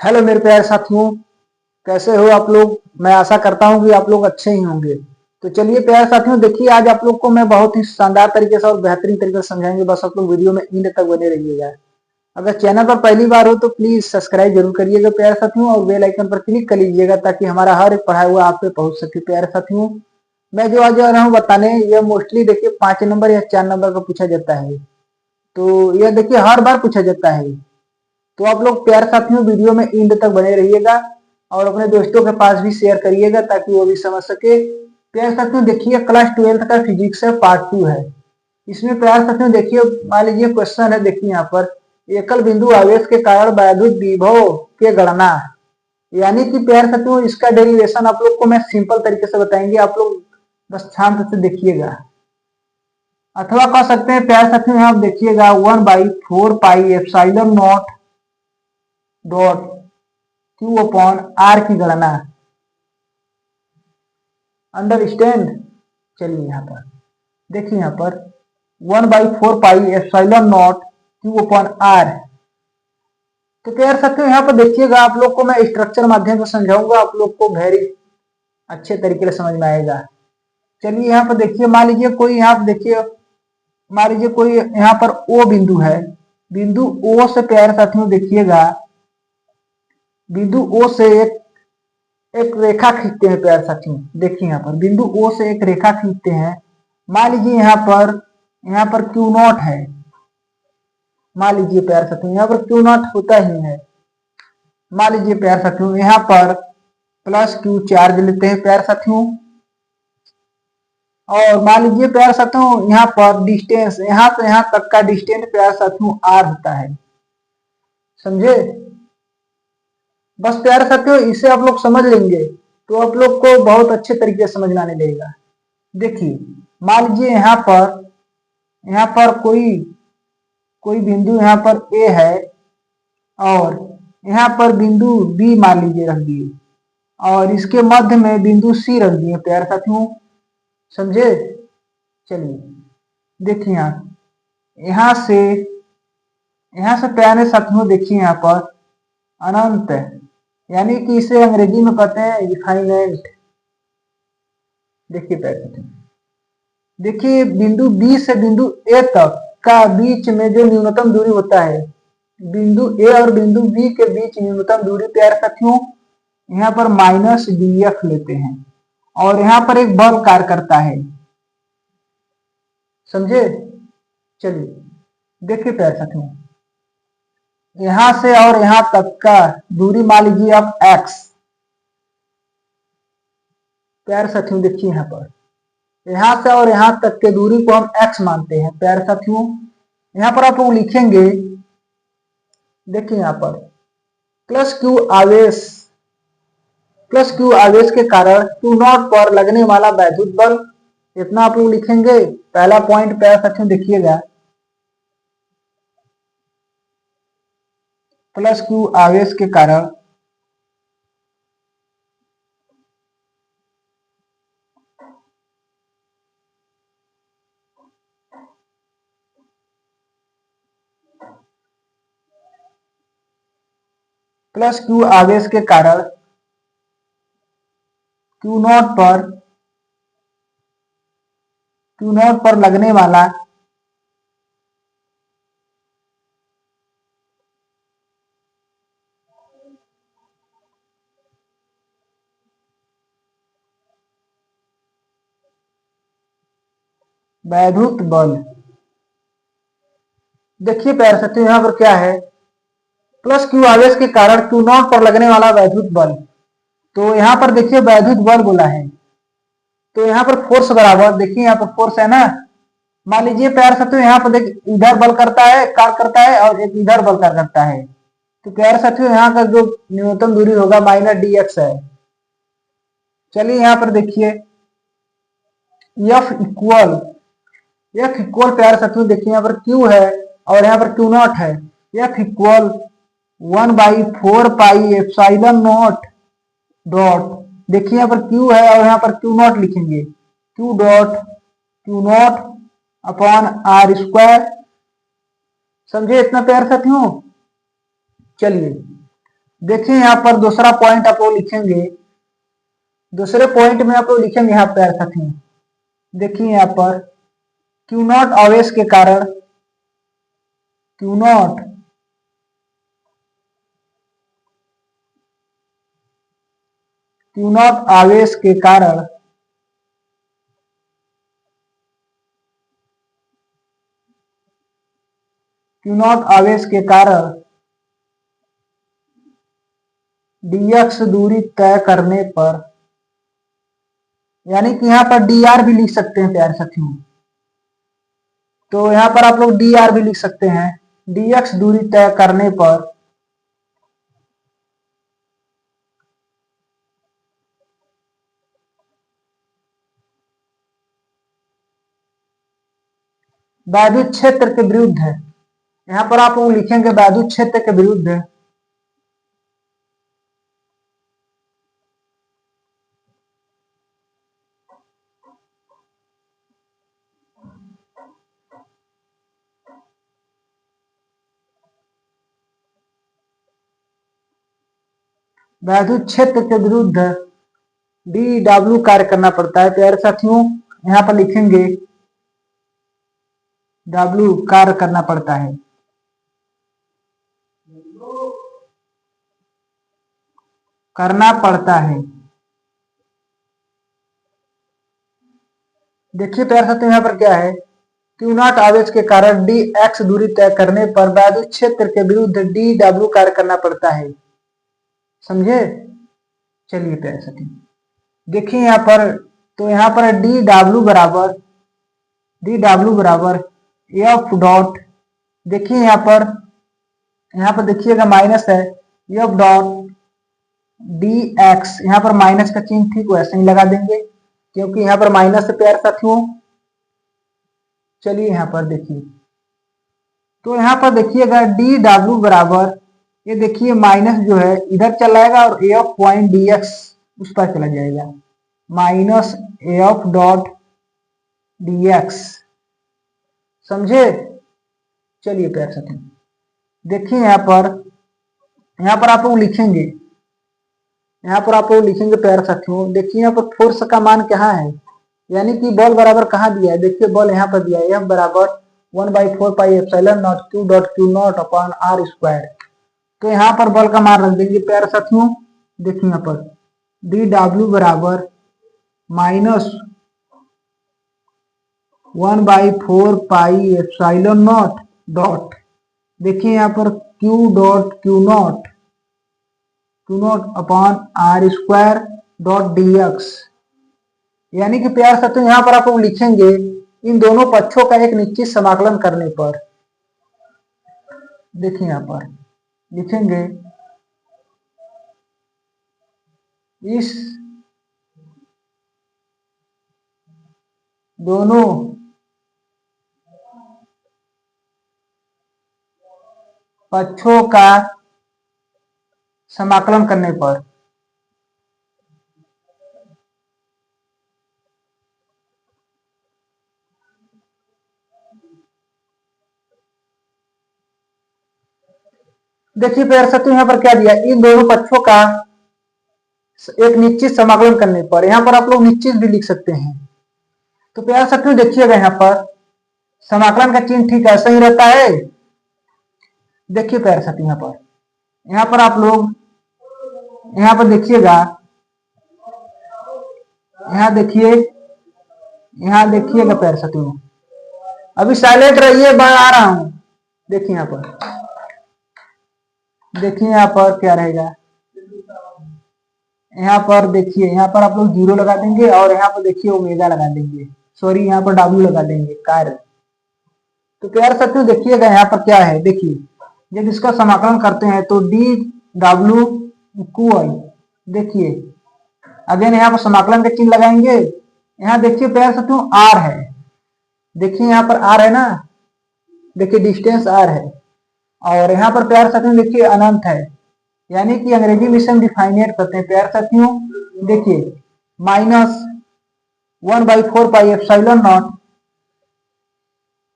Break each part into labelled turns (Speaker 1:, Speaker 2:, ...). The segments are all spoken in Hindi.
Speaker 1: हेलो मेरे प्यारे साथियों, कैसे हो आप लोग। मैं आशा करता हूं कि आप लोग अच्छे ही होंगे। तो चलिए प्यारे साथियों, देखिए आज आप लोग को मैं बहुत ही शानदार तरीके से और बेहतरीन तरीके से समझाएंगे। बस आप लोग वीडियो में एंड तक बने रहिएगा। अगर चैनल पर पहली बार हो तो प्लीज सब्सक्राइब जरूर करिएगा प्यारे साथियों, और बेल आइकन पर क्लिक कर लीजिएगा ताकि हमारा हर एक पढ़ाया हुआ आप पे पहुंच सके। प्यारे साथियों, मैं जो आज आ रहा हूँ बताने, यह मोस्टली देखिए 5 नंबर या 4 नंबर का पूछा जाता है। तो यह देखिए हर बार पूछा जाता है। तो आप लोग प्यारे साथियों वीडियो में एंड तक बने रहिएगा और अपने दोस्तों के पास भी शेयर करिएगा ताकि वो भी समझ सके। प्यारे साथियों देखिए क्लास 12th का फिजिक्स है, पार्ट 2 है। इसमें प्यारे साथियों देखिए, मान लीजिए क्वेश्चन है, देखिए यहाँ पर एकल बिंदु आवेश के कारण वैद्युत विभव के गणना। यानी कि प्यारे साथियों इसका डेरिवेशन आप लोग को मैं सिंपल तरीके से बताएंगे, आप लोग बस शांत से देखिएगा। अथवा कह सकते हैं प्यारे साथियों, यहाँ आप देखिएगा 1/4 pi epsilon not dot q upon r की गणना। अंडरस्टैंड। चलिए यहाँ पर देखिए, यहाँ पर 1/4 pi epsilon not q upon r. तो कह सकते हो यहाँ पर देखिएगा, आप लोग को मैं स्ट्रक्चर माध्यम से समझाऊंगा, आप लोग को वेरी अच्छे तरीके से समझ में आएगा। चलिए यहाँ पर देखिए, मान लीजिए कोई यहाँ पर देखिए, मान लीजिए कोई यहाँ पर ओ बिंदु है। बिंदु ओ से प्यारे साथियों देखिएगा, बिंदु ओ से एक रेखा खींचते हैं प्यारे साथियों। देखिए यहाँ पर बिंदु ओ से एक रेखा खींचते हैं। मान लीजिए यहाँ पर क्यू नॉट है। मान लीजिए प्यारे साथियों यहाँ पर क्यू नॉट होता ही है। मान लीजिए प्यारे साथियों यहाँ पर प्लस क्यू चार्ज लेते हैं प्यारे साथियों। और मान लीजिए प्यारे साथियों यहाँ पर डिस्टेंस, यहाँ से यहाँ तक का डिस्टेंस प्यारे साथियों आर होता है। समझे। बस प्यारे साथियों इसे आप लोग समझ लेंगे तो आप लोग को बहुत अच्छे तरीके से समझ में आने लगेगा। देखिए मान लीजिए यहाँ पर कोई बिंदु यहाँ पर ए है और यहाँ पर बिंदु बी मान लीजिए रख दिए, और इसके मध्य में बिंदु सी रख दिए प्यारे साथियों। समझे। चलिए देखिए यहाँ से प्यारे साथियों देखिए यहाँ पर अनंत, यानी कि इसे अंग्रेजी में कहते हैं इनफाइनाइट। देखिए प्यारे साथियों, देखिए बिंदु बी से बिंदु ए तक का बीच में जो न्यूनतम दूरी होता है, बिंदु ए और बिंदु बी के बीच न्यूनतम दूरी प्यारे साथियों यहाँ पर -df लेते हैं, और यहाँ पर एक बल कार्य करता है। समझे। चलिए देखिए प्यारे साथियों, यहां से और यहां तक का दूरी मान लीजिए आप x। प्यारे साथियों देखिए यहां से और यहां तक के दूरी को हम x मानते हैं। प्यारे साथियों यहाँ पर आप लोग लिखेंगे, देखिए यहाँ पर प्लस क्यू आवेश के कारण क्यू नॉट पर लगने वाला वैद्युत बल, इतना आप लोग लिखेंगे। पहला पॉइंट प्यारे साथियों देखिएगा, प्लस क्यू आवेश के कारण प्लस क्यू आवेश के कारण क्यू नॉट पर लगने वाला वैद्युत बल। देखिए प्यारे साथियों यहाँ पर क्या है, प्लस क्यू आवेश के कारण क्यू नॉट पर लगने वाला वैद्युत बल। तो यहाँ पर देखिए वैद्युत बल बोला है, तो यहाँ पर फोर्स बराबर, देखिए यहाँ पर फोर्स है ना। मान लीजिए प्यारे साथियों यहाँ पर देख, इधर बल कार्य करता है और एक इधर बल कार्य करता है। तो प्यारे साथियों यहाँ का जो न्यूनतम दूरी होगा -dx है। चलिए यहाँ पर देखिए एफ इक्वल प्यारे साथियों देखिए यहाँ पर क्यू है और यहाँ पर क्यू नॉट है। F equal 1/4 pi epsilon not dot, देखिए यहाँ पर क्यू है और यहाँ पर क्यू नॉट लिखेंगे, q not upon r square. समझे इतना प्यारे साथियों। चलिए देखिए यहाँ पर दूसरा पॉइंट आप लोग लिखेंगे, दूसरे पॉइंट में आप लोग लिखेंगे यहाँ प्यारे साथियों, देखिए यहाँ पर क्यू नॉट आवेश के कारण, क्यू नॉट आवेश के कारण क्यू नॉट आवेश के कारण dx दूरी तय करने पर, यानी कि यहाँ पर dr भी लिख सकते हैं प्यारे साथियों, तो यहाँ पर आप लोग dr भी लिख सकते हैं, dx दूरी तय करने पर वैद्युत क्षेत्र के विरुद्ध है। यहाँ पर आप लोग लिखेंगे वैद्युत क्षेत्र के विरुद्ध है, वैद्युत क्षेत्र के विरुद्ध डी डब्ल्यू कार्य करना पड़ता है प्यारे साथियों। यहाँ पर लिखेंगे डब्ल्यू कार्य करना पड़ता है, करना पड़ता है। देखिए प्यारे साथियों यहाँ पर क्या है, क्यू नॉट आवेश के कारण डी एक्स दूरी तय करने पर वैद्युत क्षेत्र के विरुद्ध डी डब्ल्यू कार्य करना पड़ता है, समझे। चलिए प्यारे साथियों देखिए यहाँ पर, तो यहाँ पर डी डब्ल्यू बराबर एफ डॉट, देखिए यहाँ पर देखिएगा माइनस है, एफ डॉट डी एक्स, यहाँ पर माइनस का चिन्ह ठीक वैसे ही लगा देंगे क्योंकि यहाँ पर माइनस है प्यारे साथियों। चलिए यहाँ पर देखिए, तो यहाँ पर देखिएगा डी डब्ल्यू बराबर, ये देखिए माइनस जो है इधर चला जाएगा और एफ पॉइंट डी एक्स उस पर चला जाएगा, minus F dot D x, समझे। चलिए प्यारे साथियों देखिए यहाँ पर आप लोग लिखेंगे, प्यारे साथियों देखिए यहाँ पर फोर्स का मान क्या है, यानी कि बॉल बराबर कहाँ दिया है, देखिए बॉल यहाँ पर दिया है, एफ बराबर 1/4 pi epsilon not q not upon r square. तो यहाँ पर बॉल का मान रख देंगे प्यारे साथियों। देखिए यहाँ पर डी डब्ल्यू बराबर minus 1/4 pi epsilon not dot, देखिए यहाँ पर q not upon r square dot D X, यानी कि प्यारे साथियों यहाँ पर आप लोग लिखेंगे इन दोनों पक्षों का एक निश्चित समाकलन करने पर, देखिए यहाँ पर लिखेंगे इस दोनों पक्षों का समाकलन करने पर, देखिए प्यारे साथियों यहाँ पर क्या दिया, इन दोनों पक्षों का एक निश्चित समाकलन करने पर, यहाँ पर आप लोग निश्चित भी लिख सकते हैं। तो प्यारे साथियों देखिएगा यहाँ पर समाकलन का चिन्ह ठीक ऐसा ही रहता है। देखिए प्यारे साथियों यहाँ पर आप लोग यहाँ पर देखिएगा, यहाँ देखिएगा प्यारे साथियों, अभी साइलेंट रहिए, मैं आ रहा हूं। देखिए यहाँ पर क्या रहेगा, यहाँ पर देखिए यहाँ पर आप लोग 0 लगा देंगे और यहाँ पर देखिए ओमेगा लगा देंगे, सॉरी यहाँ पर डब्ल्यू लगा देंगे कार्य। तो प्यारे साथियों देखिएगा यहाँ पर क्या है, देखिए जब इसका समाकलन करते हैं तो डी डब्ल्यू इक्वल, देखिए अगेन यहाँ पर समाकलन का चिन्ह लगाएंगे, यहाँ देखिए प्यारे साथियों आर है, देखिए यहाँ पर आर है ना, देखिए डिस्टेंस आर है, और यहाँ पर प्यारे साथियों देखिए अनंत है, यानी कि अंग्रेजी में इसे डिफाइनेट करते हैं प्यारे साथियों। देखिए minus 1/4 pi epsilon not,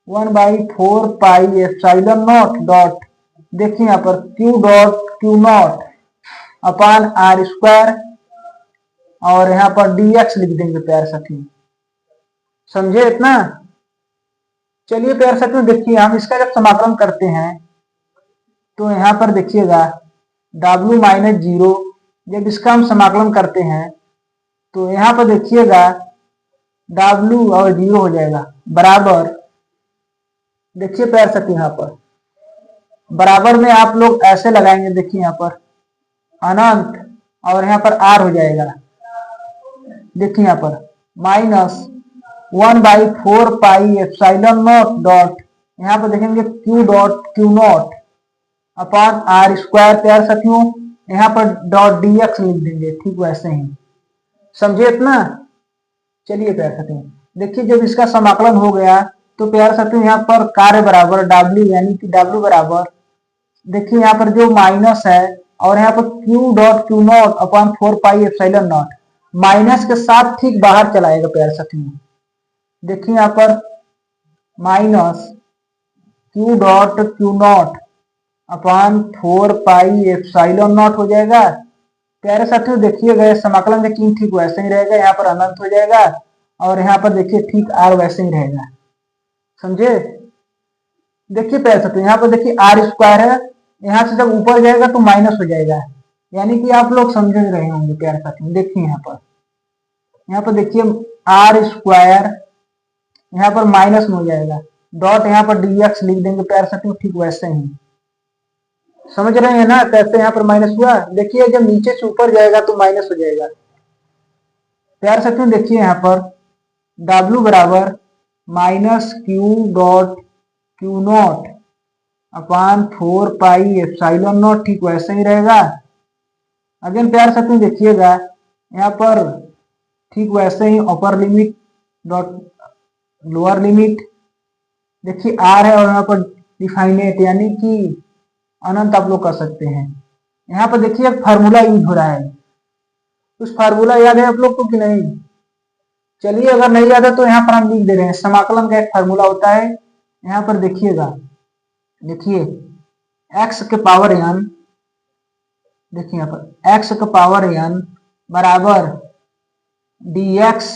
Speaker 1: 1/4 pi epsilon not dot, देखिए यहाँ पर q not upon r square और यहाँ पर dx लिख देंगे प्यारे साथियों। समझे इतना? चलिए प्यारे साथियों देखिए हम इसका जब समाकलन करते हैं तो यहाँ पर देखिएगा w माइनस जीरो, जब इसका हम समाकलन करते हैं तो यहाँ पर देखिएगा w और जीरो हो जाएगा बराबर, देखिए प्यारे साथियों यहाँ पर बराबर में आप लोग ऐसे लगाएंगे, देखिए यहाँ पर अनंत और यहाँ पर r हो जाएगा, देखिए यहाँ पर minus 1/4 pi epsilon not dot, यहाँ पर देखेंगे q dot q not upon r square प्यारे साथियों, यहाँ पर डॉट dx लिख देंगे, ठीक वैसे ही। समझे इतना? चलिए प्यारे साथियों देखिए जब इसका समाकलन हो गया तो प्यारे साथियों यहाँ पर कार्य बराबर w, यानी कि w बराबर, देखिए यहाँ पर जो माइनस है और यहाँ पर q dot q not upon 4 pi epsilon not, minus के साथ ठीक बाहर चलाएगा प्यारे साथियों। देखिए यहाँ पर minus q dot q not upon 4 pi epsilon not हो जाएगा प्यारे साथियों। देखिएगा समाकलन का चिन्ह ठीक वैसे ही रहेगा, यहाँ पर अनंत हो जाएगा और यहाँ पर देखिए ठीक r वैसे ही रहेगा। समझे? देखिए प्यारे साथियों यहाँ पर देखिए आर स्क्वायर है, यहाँ से जब ऊपर जाएगा तो माइनस हो जाएगा, यानी कि आप लोग समझ रहे होंगे प्यारे साथियों। देखिए यहाँ पर देखिए आर स्क्वायर यहाँ पर माइनस में हो जाएगा, डॉट यहाँ पर dx लिख देंगे प्यारे साथियों, ठीक वैसे ही। समझ रहे हैं ना कैसे यहाँ पर माइनस हुआ? देखिए जब नीचे से ऊपर जाएगा तो माइनस हो जाएगा प्यारे साथियों। देखिए यहाँ पर w बराबर minus q dot q not upon 4 pi epsilon not, ठीक वैसे ही रहेगा। अगेन प्यारे साथियों देखिएगा यहाँ पर ठीक वैसे ही upper limit dot lower limit, देखिए r है और यहाँ पर डिफाइनेट यानी कि अनंत आप लोग कर सकते हैं। यहाँ पर देखिए एक फार्मूला यूज हो रहा है, उस फार्मूला याद है आप लोग को कि नहीं? चलिए अगर नहीं याद है तो यहाँ पर हम लिख दे रहे हैं। समाकलन का एक फार्मूला होता है, यहाँ पर देखिएगा, देखिए x के पावर n, देखिए यहाँ पर x के पावर n बराबर dx,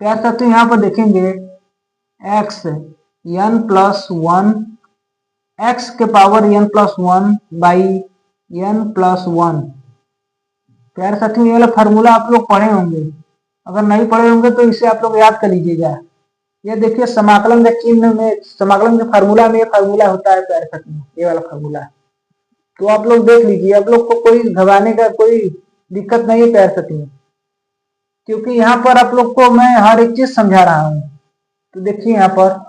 Speaker 1: क्या करते हैं यहाँ पर देखेंगे x n प्लस 1, x के power n plus 1 by n plus 1। प्यारे साथियों ये वाला फार्मूला आप लोग पढ़े होंगे, अगर नहीं पढ़े होंगे तो इसे आप लोग याद कर लीजिएगा। ये देखिए समाकलन के चिन्ह में, समाकलन के फार्मूला में ये फार्मूला होता है प्यारे साथियों, ये वाला फार्मूला। तो आप लोग देख लीजिए, आप लोग को कोई घबराने का कोई दिक्कत नहीं है प्यारे साथियों, क्योंकि यहाँ पर आप लोग को मैं हर एक चीज समझा रहा हूँ। तो देखिए यहाँ पर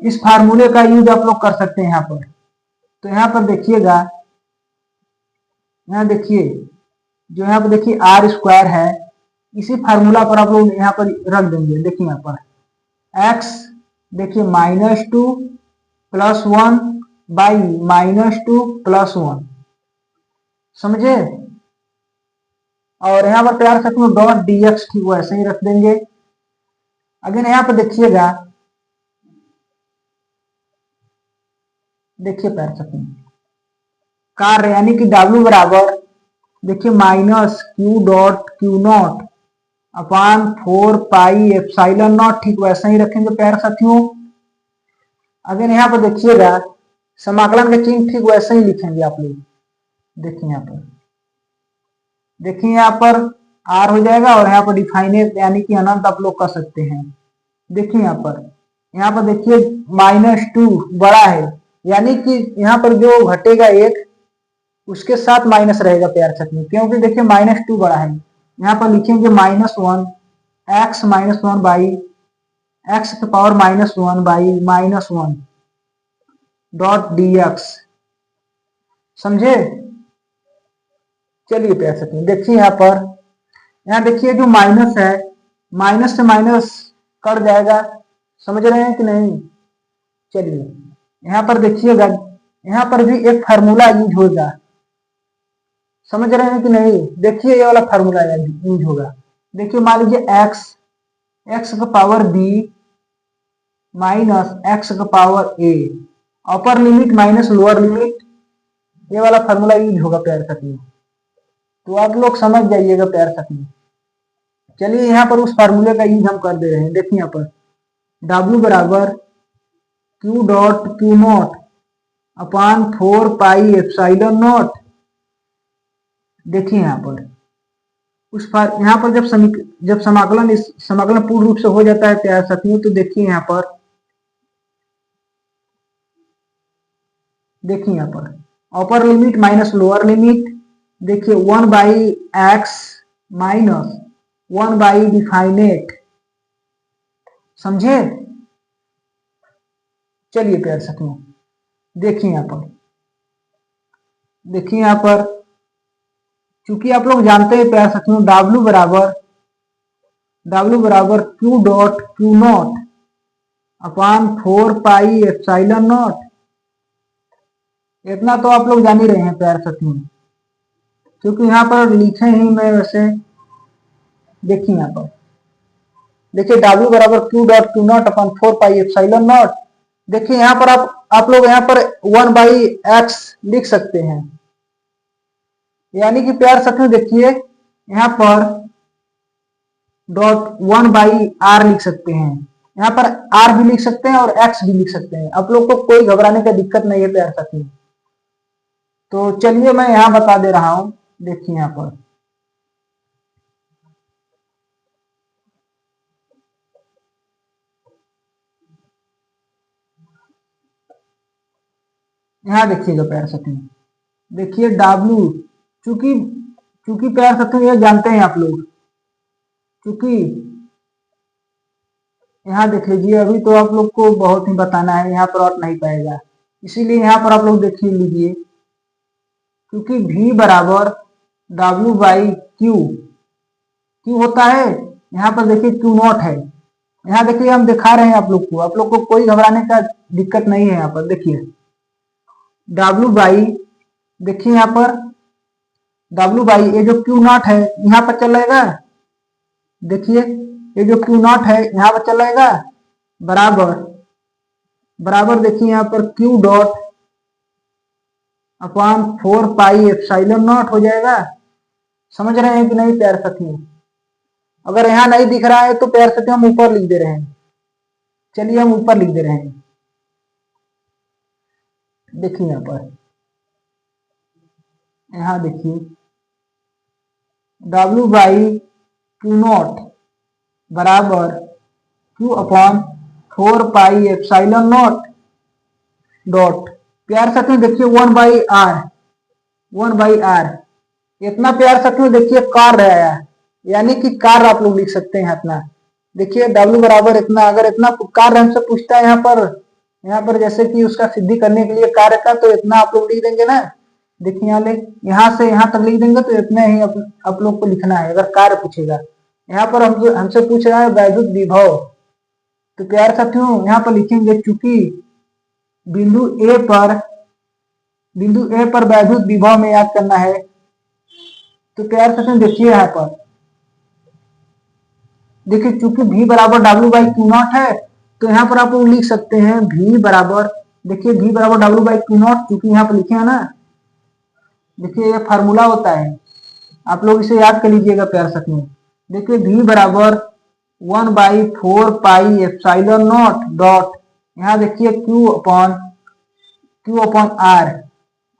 Speaker 1: इस फार्मूले का यूज आप लोग कर सकते हैं यहाँ पर। तो यहाँ पर देखिएगा, यहाँ देखिए जो यहाँ पर देखिए आर स्क्वायर है, इसी फार्मूला पर आप लोग यहाँ पर रख देंगे। देखिए यहाँ पर x देखिए -2 प्लस 1 बाई -2 प्लस 1, समझे? और यहाँ पर प्यार साथियों डॉट dx ठीक वैसे ही रख देंगे। अगेन यहाँ पर देखिएगा, देखिए प्यार साथियों कार्य यानी कि w बराबर देखिए minus q dot q not upon 4 pi epsilon not, ठीक वैसा ही रखेंगे प्यारे साथियों। अगर यहाँ पर देखिएगा समाकलन का चिन्ह ठीक वैसे ही लिखेंगे आप लोग। देखिए यहाँ पर, देखिए यहाँ पर r हो जाएगा और यहाँ पर डिफाइनेट यानी कि अनंत आप लोग कर सकते हैं। देखिए यहाँ पर देखिए -2 बड़ा है, यानी कि यहाँ पर जो घटेगा एक उसके साथ माइनस रहेगा प्यारे साथियों, क्योंकि देखिए -2 बड़ा है। यहाँ पर लिखेंगे -1 x -1 बाई x के पावर -1 बाई -1 डॉट dx, समझे? चलिए प्यारे साथियों देखिए यहाँ देखिए जो माइनस है, माइनस से माइनस कट जाएगा, समझ रहे हैं कि नहीं? चलिए यहाँ पर देखिएगा, यहाँ पर भी एक फार्मूला यूज होगा, समझ रहे हैं कि नहीं? देखिए ये वाला फार्मूला यूज होगा। देखिए मान लीजिए x का पावर b माइनस x का power a, upper limit minus lower limit, ये वाला फार्मूला यूज होगा प्यारे साथियों। तो आप लोग समझ जाइएगा प्यारे साथियों। चलिए यहाँ पर उस फार्मूले का यूज हम कर दे रहे हैं। देखिए यहाँ पर W बराबर Q dot Q not upon 4 pi epsilon not. देखिए यहाँ पर यहाँ पर जब समाकलन पूर्ण रूप से हो जाता है प्यारे साथियों, तो देखिए यहाँ पर upper limit minus lower limit. देखिए 1/x माइनस 1/डिफाइनेट। समझे? चलिए प्यारे साथियों देखिए यहाँ पर चूंकि आप लोग जानते हैं प्यारे साथियों W बराबर Q dot Q not upon 4 pi epsilon not. इतना तो आप लोग जान ही रहे हैं प्यारे साथियों, क्योंकि यहाँ पर लिखे ही मैं वैसे। देखिए यहाँ पर W बराबर Q dot Q not upon 4 pi epsilon not. देखिए यहाँ पर आप लोग यहाँ पर 1/x लिख सकते हैं, यानी कि प्यारे साथियों देखिए यहाँ पर डॉट 1/r लिख सकते हैं। यहाँ पर r भी लिख सकते हैं और x भी लिख सकते हैं। आप लोग को कोई घबराने का दिक्कत नहीं है प्यारे साथियों। तो चलिए मैं यहाँ बता दे रहा हूं। देखिए यहाँ पर यहाँ देखिएगा प्यारे साथियों। देखिए W चूंकि प्यारे साथियों ये जानते हैं आप लोग, क्योंकि यहाँ देख लीजिए अभी तो आप लोग को बहुत ही बताना है, यहाँ पर और नहीं पाएगा, इसीलिए यहाँ पर आप लोग देख लीजिए। क्योंकि V बराबर W बाई क्यू होता है। यहाँ पर देखिए क्यू नॉट है। यहाँ देखिए हम दिखा रहे हैं आप लोग को कोई घबराने का दिक्कत नहीं है। यहाँ पर देखिए W बाई, देखिए यहाँ पर W बाई ये जो क्यू नॉट है यहाँ पर चल जाएगा। देखिए ये जो क्यू नॉट है यहाँ पर चल जाएगा बराबर देखिए यहाँ पर Q dot upon 4 pi epsilon not हो जाएगा। समझ रहे हैं कि नहीं प्यारे साथियों? अगर यहाँ नहीं दिख रहा है तो प्यारे साथियों हम ऊपर लिख दे रहे हैं। चलिए हम ऊपर लिख दे रहे हैं। देखिए यहाँ देखिए W बाई क्यू नॉट बराबर Q upon 4 pi epsilon not dot, प्यारे साथियों देखिए 1/r इतना प्यारे साथियों देखिए कार्य आया, यानी कि कार्य आप लोग लिख सकते हैं अपना। देखिए W बराबर इतना, अगर इतना कार्य हमसे पूछता है यहाँ पर जैसे कि उसका सिद्धि करने के लिए कार्य का, तो इतना आप लोग लिख देंगे ना। देखिए यहाँ से यहाँ तक लिख देंगे, तो इतना ही आप लोग को लिखना है अगर कार्य पूछेगा। यहाँ पर हमसे पूछ रहा है वैद्युत विभव, तो प्यारे साथियों यहाँ पर लिखेंगे चूंकि बिंदु ए पर वैद्युत विभव में याद करना है। तो प्यारे साथियों देखिए यहाँ पर देखिए चूंकि V बराबर W बाई क्यू नॉट है, तो यहाँ पर आप लोग लिख सकते हैं V बराबर, देखिए V बराबर W बाई क्यू नॉट, चूंकि यहाँ पर लिखे हैं ना। देखिए ये फार्मूला होता है, आप लोग इसे याद कर लीजिएगा प्यारे साथियों। देखिए V बराबर 1/4 पाई एप्सिलॉन नॉट डॉट, यहाँ देखिए Q अपॉन R।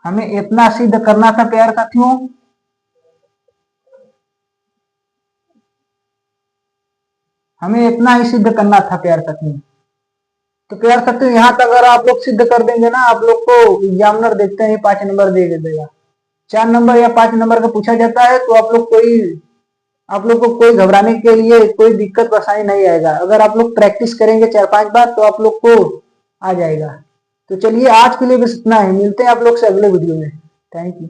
Speaker 1: हमें इतना सिद्ध करना था प्यारे साथियों, हमें इतना ही सिद्ध करना था प्यारे साथियों। तो प्यारे साथियों यहाँ तक अगर आप लोग सिद्ध कर देंगे ना, आप लोग को एग्जामिनर देखते हैं 5 नंबर दे देगा। 4 नंबर या 5 नंबर का पूछा जाता है, तो आप लोग को कोई घबराने के लिए कोई दिक्कत परेशानी नहीं आएगा। अगर आप लोग प्रैक्टिस करेंगे 4-5 बार तो आप लोग को आ जाएगा। तो चलिए आज के लिए बस इतना ही, मिलते हैं आप लोग से अगले वीडियो में। Thank you.